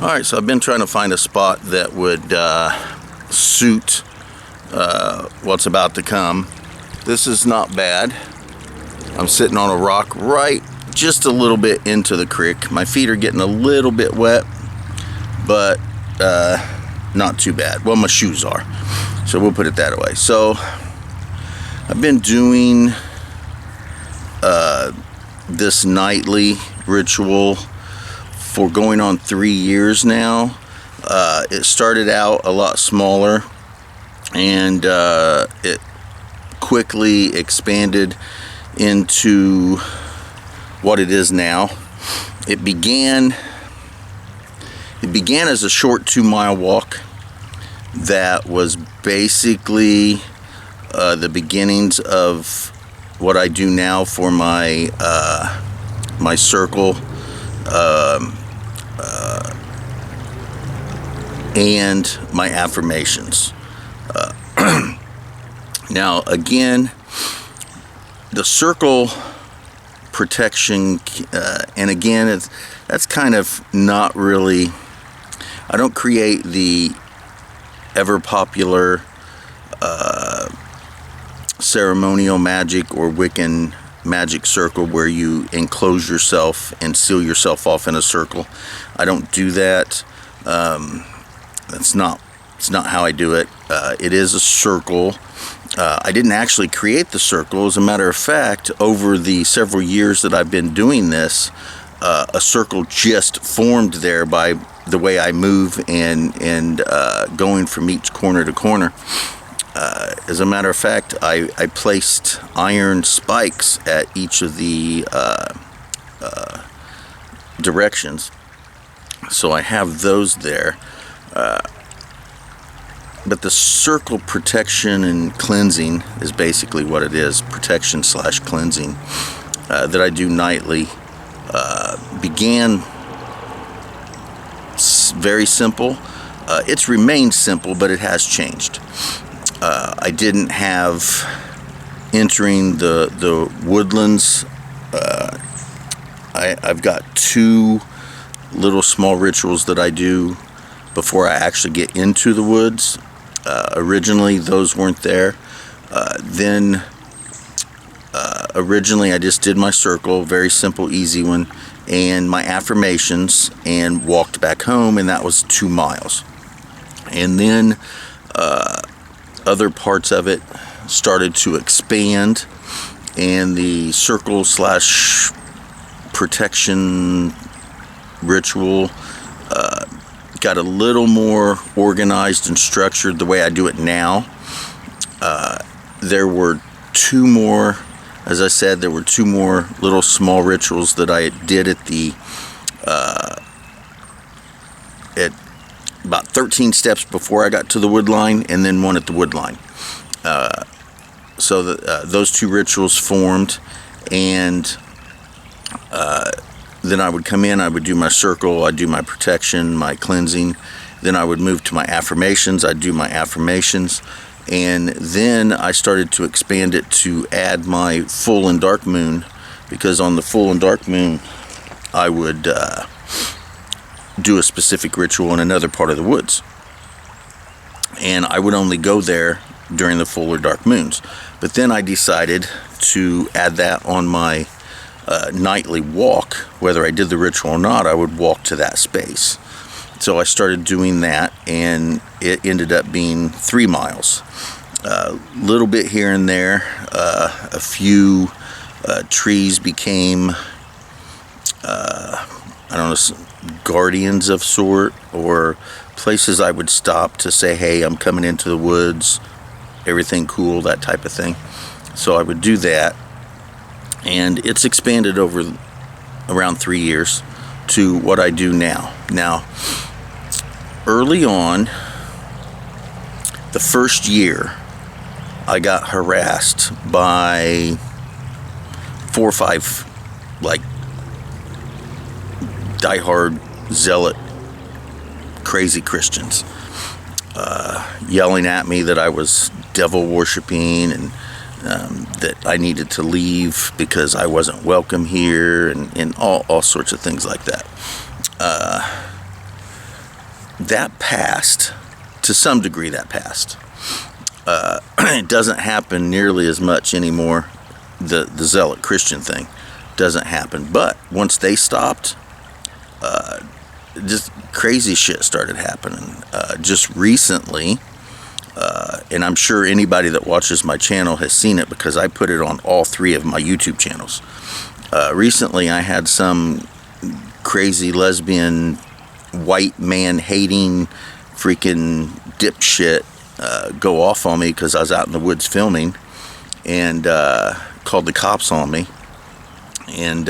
Alright, so I've been trying to find a spot that would suit what's about to come. This is not bad. I'm sitting on a rock right just a little bit into the creek. My feet are getting a little bit wet, but not too bad. Well, my shoes are, so we'll put it that way. So I've been doing this nightly ritual for going on 3 years now. It started out a lot smaller, and it quickly expanded into what it is now. It began as a short 2-mile walk that was basically the beginnings of what I do now for my my circle and my affirmations. Now again, the circle protection, and again, that's kind of not really, I don't create the ever popular ceremonial magic or Wiccan magic circle where you enclose yourself and seal yourself off in a circle. I don't do that. It's not how I do it. It is a circle. I didn't actually create the circle. As a matter of fact, over the several years that I've been doing this, a circle just formed there by the way I move and going from each corner to corner. As a matter of fact, I placed iron spikes at each of the directions, so I have those there. But the circle protection and cleansing is basically what it is, protection / cleansing, that I do nightly. Began very simple. It's remained simple, but it has changed. I didn't have entering the woodlands. I've got 2 little small rituals that I do before I actually get into the woods. Originally those weren't there. Then originally I just did my circle, very simple, easy one, and my affirmations, and walked back home, and that was 2 miles. And then other parts of it started to expand, and the circle / protection ritual got a little more organized and structured the way I do it now. There were 2 more, as I said, there were 2 more little small rituals that I did at about 13 steps before I got to the wood line, and then one at the wood line. So those 2 rituals formed, and then I would come in, I would do my circle, I'd do my protection, my cleansing, then I would move to my affirmations, I'd do my affirmations, and then I started to expand it to add my full and dark moon, because on the full and dark moon I would do a specific ritual in another part of the woods, and I would only go there during the full or dark moons. But then I decided to add that on my nightly walk. Whether I did the ritual or not, I would walk to that space. So I started doing that, and it ended up being 3 miles. A little bit here and there. A few trees became I don't know, guardians of sort, or places I would stop to say, hey, I'm coming into the woods, everything cool, that type of thing. So I would do that, and it's expanded over around 3 years to what I do now. Now, early on, the first year, I got harassed by 4 or 5 like diehard zealot crazy Christians, yelling at me that I was devil worshiping, and that I needed to leave because I wasn't welcome here, and all sorts of things like that. that passed. To some degree, that passed. It doesn't happen nearly as much anymore. The zealot Christian thing doesn't happen. But once they stopped, just crazy shit started happening. Just recently, and I'm sure anybody that watches my channel has seen it because I put it on all 3 of my YouTube channels. Recently, I had some crazy lesbian, white man hating, freaking dipshit go off on me because I was out in the woods filming, and called the cops on me, and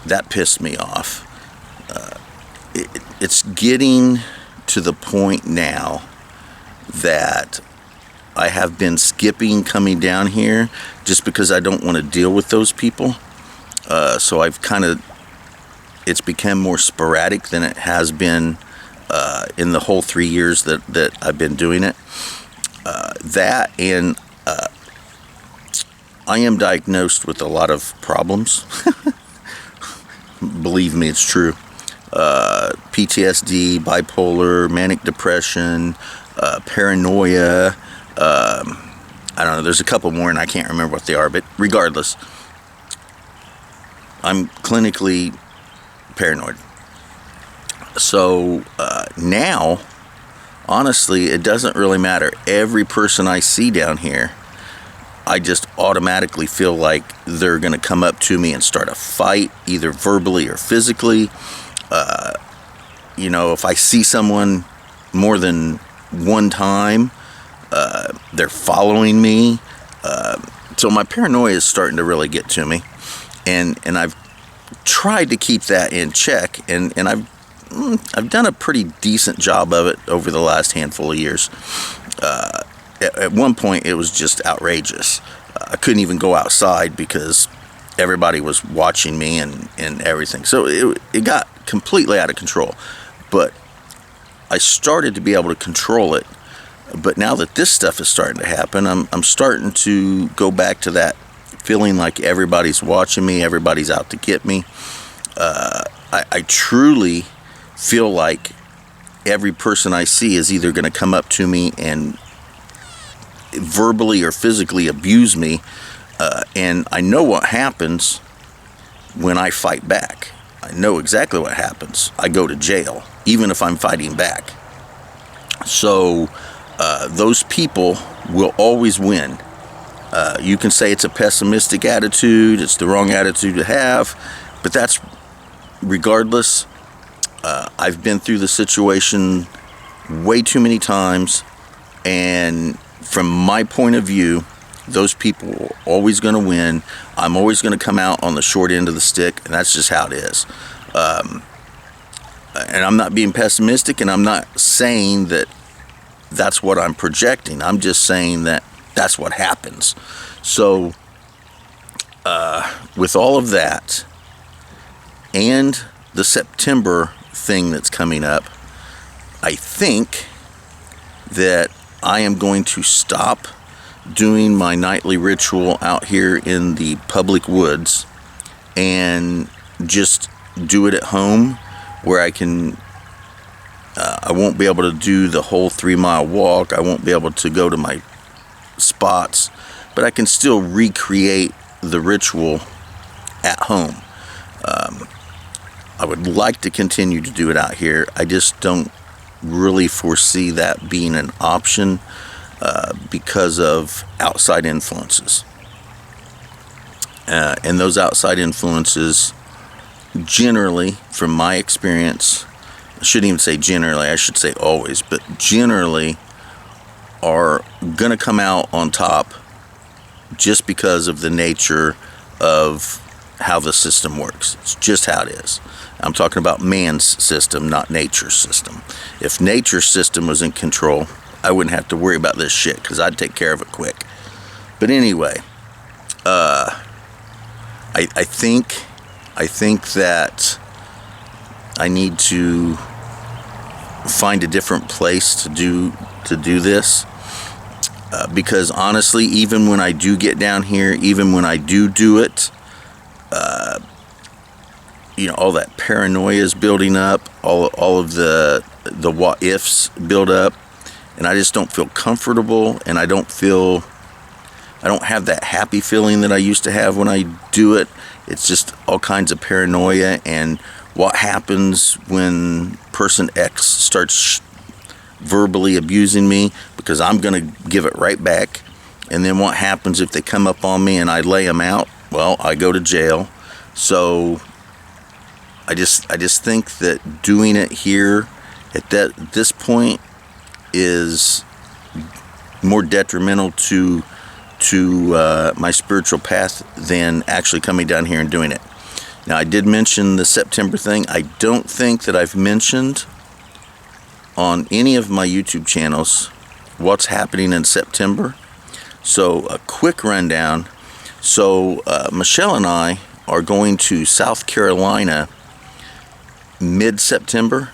that pissed me off. It's getting to the point now that I have been skipping coming down here just because I don't want to deal with those people. So I've it's become more sporadic than it has been in the whole 3 years that I've been doing it. That and I am diagnosed with a lot of problems. Believe me, it's true. PTSD, bipolar, manic depression, paranoia. I don't know, there's a couple more and I can't remember what they are, but regardless, I'm clinically paranoid. So now, honestly, it doesn't really matter. Every person I see down here, I just automatically feel like they're going to come up to me and start a fight, either verbally or physically. If I see someone more than one time, they're following me. So my paranoia is starting to really get to me. And I've tried to keep that in check, and I've done a pretty decent job of it over the last handful of years. At one point, it was just outrageous. I couldn't even go outside because everybody was watching me and everything. So it got completely out of control. But I started to be able to control it. But now that this stuff is starting to happen, I'm starting to go back to that feeling like everybody's watching me, everybody's out to get me. I truly feel like every person I see is either going to come up to me and verbally or physically abuse me, and I know what happens when I fight back. I know exactly what happens. I go to jail, even if I'm fighting back. So those people will always win. You can say it's a pessimistic attitude, it's the wrong attitude to have, but that's regardless. I've been through the situation way too many times, and from my point of view, those people are always going to win. I'm always going to come out on the short end of the stick, and that's just how it is. And I'm not being pessimistic, and I'm not saying that that's what I'm projecting. I'm just saying that that's what happens. So, with all of that, and the September thing that's coming up, I think that I am going to stop doing my nightly ritual out here in the public woods and just do it at home, where I can I won't be able to do the whole 3-mile walk. I won't be able to go to my spots, but I can still recreate the ritual at home. I would like to continue to do it out here. I just don't really foresee that being an option because of outside influences. And those outside influences, generally, from my experience, I shouldn't even say generally, I should say always, but generally are going to come out on top just because of the nature of how the system works. It's just how it is. I'm talking about man's system, not nature's system. If nature's system was in control, I wouldn't have to worry about this shit because I'd take care of it quick. But anyway, I think that I need to find a different place to do this, because honestly, even when I do get down here, even when I do it, all that paranoia is building up, all of the what ifs build up, and I just don't feel comfortable, and I don't have that happy feeling that I used to have when I do it. It's just all kinds of paranoia, and what happens when person X starts verbally abusing me, because I'm going to give it right back. And then what happens if they come up on me and I lay them out? Well, I go to jail. So I just think that doing it here at this point is more detrimental to my spiritual path than actually coming down here and doing it. Now, I did mention the September thing. I don't think that I've mentioned on any of my YouTube channels what's happening in September. So a quick rundown. So Michelle and I are going to South Carolina mid-September.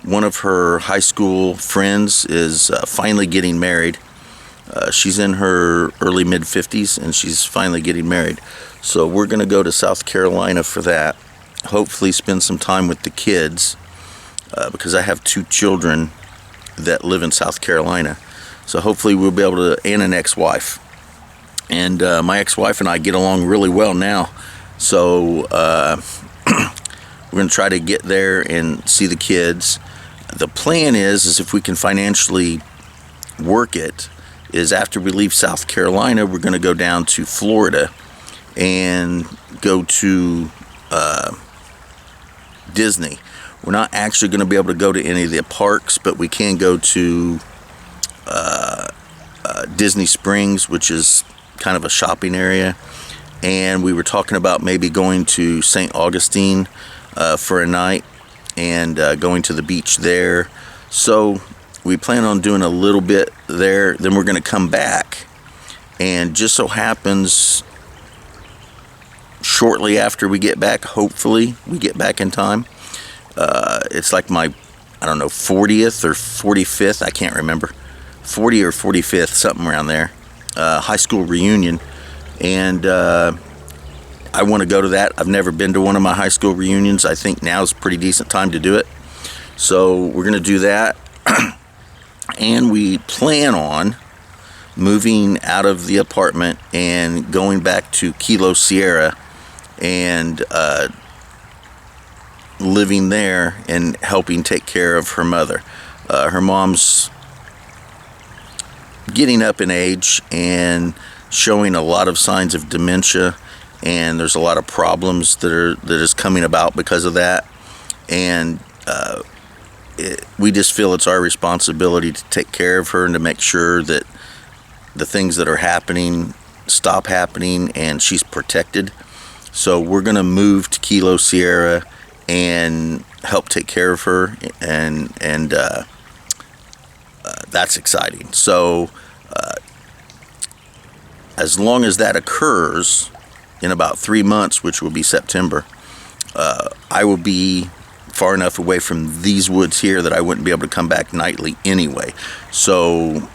One of her high school friends is finally getting married. She's in her early mid-50s and she's finally getting married. So we're going to go to South Carolina for that. Hopefully spend some time with the kids because I have 2 children that live in South Carolina. So hopefully we'll be able to, and an ex-wife. And my ex-wife and I get along really well now. So we're going to try to get there and see the kids. The plan is if we can financially work it, is after we leave South Carolina, we're going to go down to Florida and go to Disney. We're not actually going to be able to go to any of the parks, but we can go to Disney Springs, which is kind of a shopping area. And we were talking about maybe going to St. Augustine for a night and going to the beach there. So we plan on doing a little bit there. Then we're going to come back, and just so happens shortly after we get back, hopefully we get back in time, it's like my 40th or 45th, I can't remember, 40 or 45th, something around there, high school reunion. And I want to go to that. I've never been to one of my high school reunions. I think now's a pretty decent time to do it. So we're going to do that. And we plan on moving out of the apartment and going back to Kilo Sierra and living there and helping take care of her mother. Her mom's getting up in age and showing a lot of signs of dementia, and there's a lot of problems that is coming about because of that. And we just feel it's our responsibility to take care of her and to make sure that the things that are happening stop happening and she's protected. So we're going to move to Kilo Sierra and help take care of her, and that's exciting. So as long as that occurs in about 3 months, which will be September, I will be far enough away from these woods here that I wouldn't be able to come back nightly anyway. So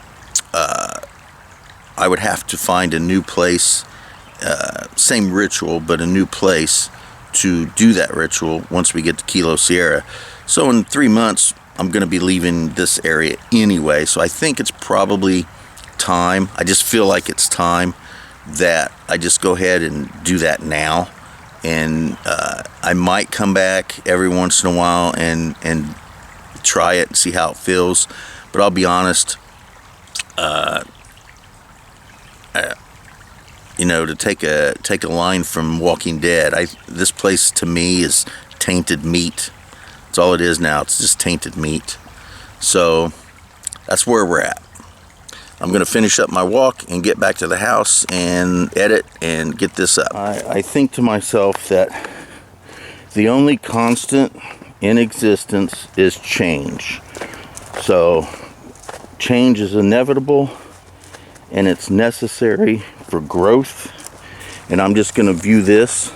I would have to find a new place, same ritual, but a new place to do that ritual once we get to Kilo Sierra. So in 3 months, I'm going to be leaving this area anyway. So I think it's probably time. I just feel like it's time that I just go ahead and do that now. And I might come back every once in a while and try it and see how it feels. But I'll be honest, to take a line from Walking Dead, this place to me is tainted meat. That's all it is now. It's just tainted meat. So that's where we're at. I'm going to finish up my walk and get back to the house and edit and get this up. I think to myself that the only constant in existence is change. So change is inevitable and it's necessary for growth. And I'm just going to view this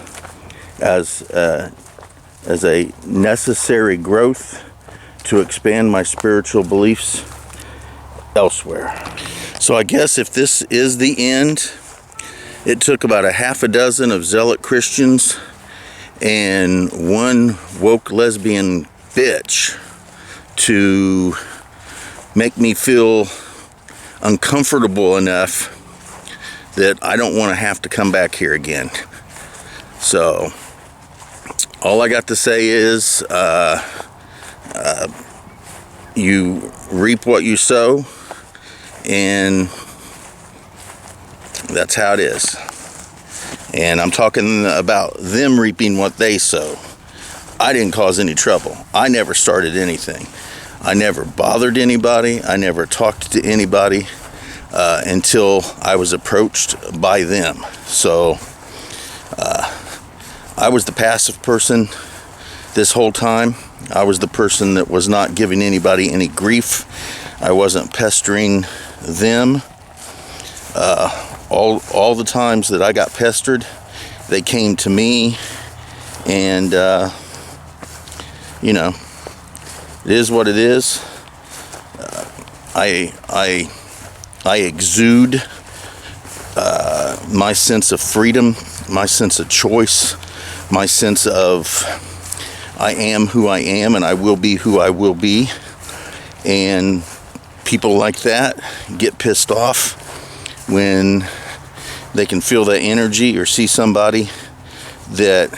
as a necessary growth to expand my spiritual beliefs elsewhere. So I guess if this is the end, it took about a half a dozen of zealot Christians and one woke lesbian bitch to make me feel uncomfortable enough that I don't want to have to come back here again. So all I got to say is you reap what you sow, and that's how it is. And I'm talking about them reaping what they sow. I didn't cause any trouble. I never started anything. I never bothered anybody. I never talked to anybody until I was approached by them. So I was the passive person this whole time. I was the person that was not giving anybody any grief. I wasn't pestering them. All the times that I got pestered, they came to me, and it is what it is. I exude my sense of freedom, my sense of choice, my sense of I am who I am, and I will be who I will be. And people like that get pissed off when they can feel that energy or see somebody that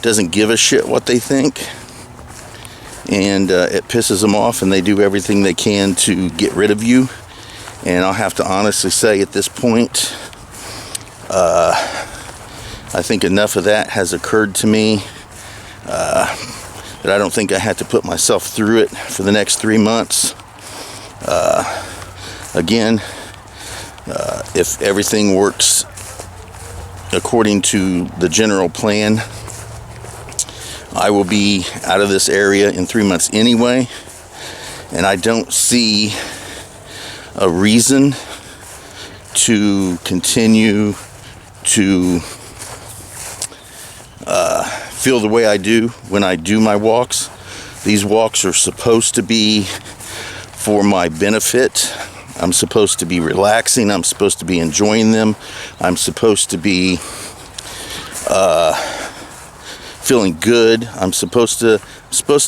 doesn't give a shit what they think, and it pisses them off, and they do everything they can to get rid of you. And I'll have to honestly say at this point, I think enough of that has occurred to me that I don't think I had to put myself through it for the next 3 months. Again, if everything works according to the general plan, I will be out of this area in 3 months anyway, and I don't see a reason to continue to feel the way I do when I do my walks. These walks are supposed to be for my benefit. I'm supposed to be relaxing. I'm supposed to be enjoying them. I'm supposed to be feeling good. I'm supposed to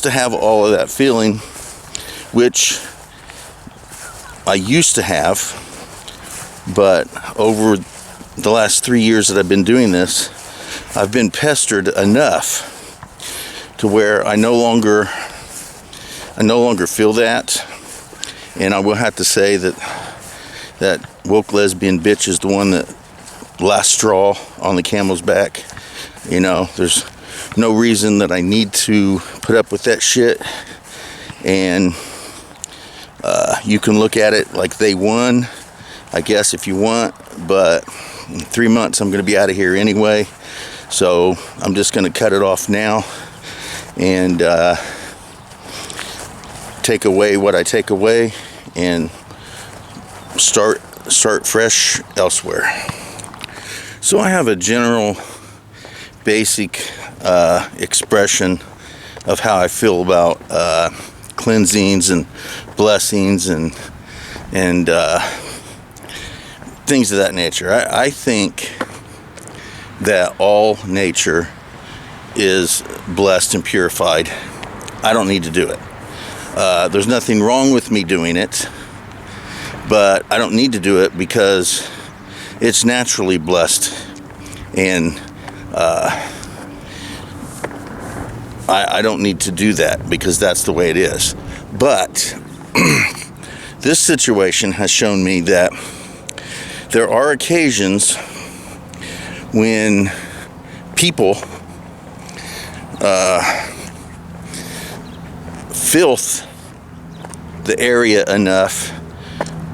have all of that feeling, which I used to have, but over the last 3 years that I've been doing this, I've been pestered enough to where I no longer feel that. And I will have to say that woke lesbian bitch is the one that last straw on the camel's back. There's no reason that I need to put up with that shit. And you can look at it like they won, I guess, if you want. But in 3 months, I'm going to be out of here anyway. So I'm just going to cut it off now and take away what I take away and start fresh elsewhere. So I have a general basic expression of how I feel about cleansings and blessings and things of that nature. I think that all nature is blessed and purified. I don't need to do it. There's nothing wrong with me doing it, but I don't need to do it because it's naturally blessed, and I don't need to do that because that's the way it is. But this situation has shown me that there are occasions when people filth the area enough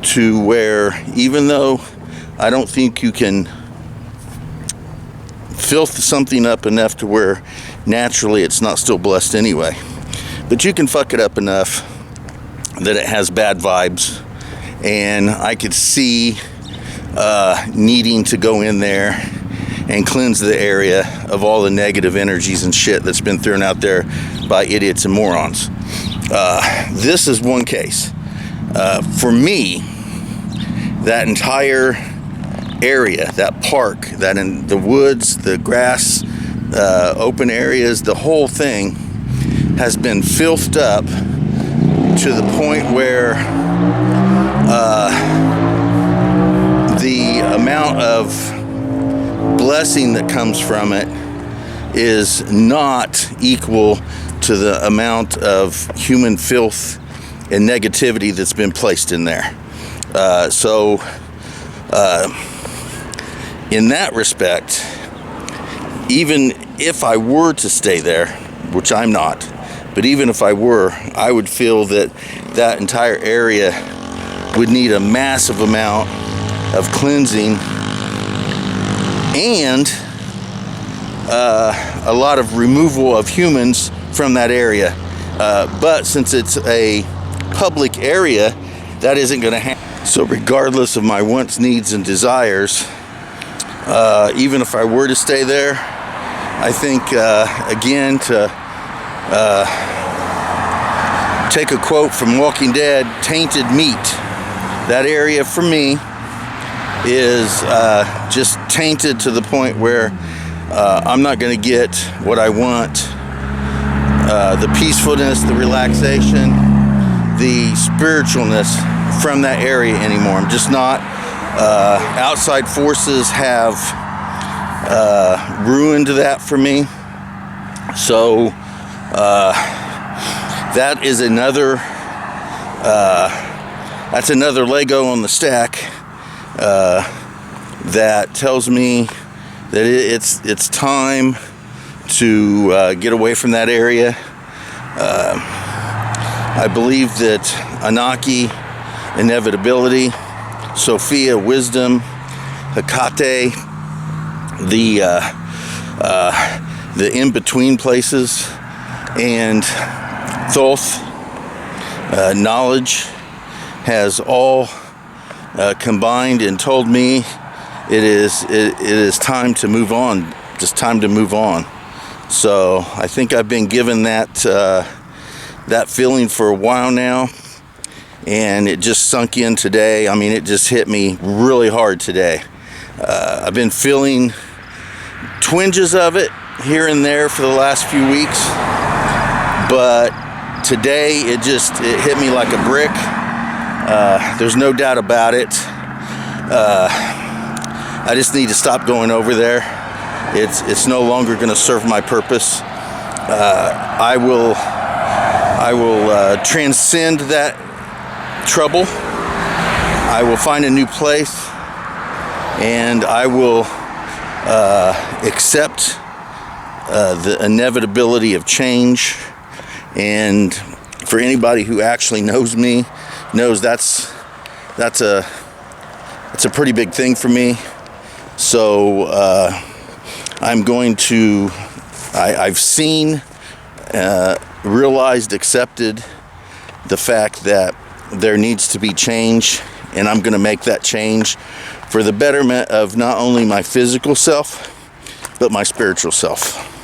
to where, even though I don't think you can filth something up enough to where naturally it's not still blessed anyway, but you can fuck it up enough that it has bad vibes, and I could see needing to go in there and cleanse the area of all the negative energies and shit that's been thrown out there by idiots and morons. This is one case. For me, that entire area, that park, that in the woods, the grass, open areas, the whole thing has been filthed up to the point where the amount of blessing that comes from it is not equal to the amount of human filth and negativity that's been placed in there. So in that respect, even if I were to stay there, which I'm not, but even if I were, I would feel that that entire area would need a massive amount of cleansing and a lot of removal of humans from that area. But since it's a public area, that isn't going to happen. So regardless of my wants, needs, and desires, even if I were to stay there, I think, again, to take a quote from Walking Dead, tainted meat. That area for me is just tainted to the point where I'm not going to get what I want. The peacefulness, the relaxation, the spiritualness from that area anymore. I'm just not. Outside forces have ruined that for me. So that is another that's another Lego on the stack that tells me that it's time to get away from that area. I believe that Anaki, inevitability, Sophia, wisdom, Hecate, the in-between places, and Thoth, knowledge, has all combined and told me it is time to move on. Just time to move on. So I think I've been given that feeling for a while now, and it just sunk in today. I mean, it just hit me really hard today. I've been feeling twinges of it here and there for the last few weeks, but today it hit me like a brick. There's no doubt about it. I just need to stop going over there. It's no longer going to serve my purpose. I will transcend that trouble. I will find a new place, and I will accept the inevitability of change. And for anybody who actually knows me, knows that's a pretty big thing for me. So I'm going to, I've seen, realized, accepted the fact that there needs to be change, and I'm going to make that change for the betterment of not only my physical self, but my spiritual self.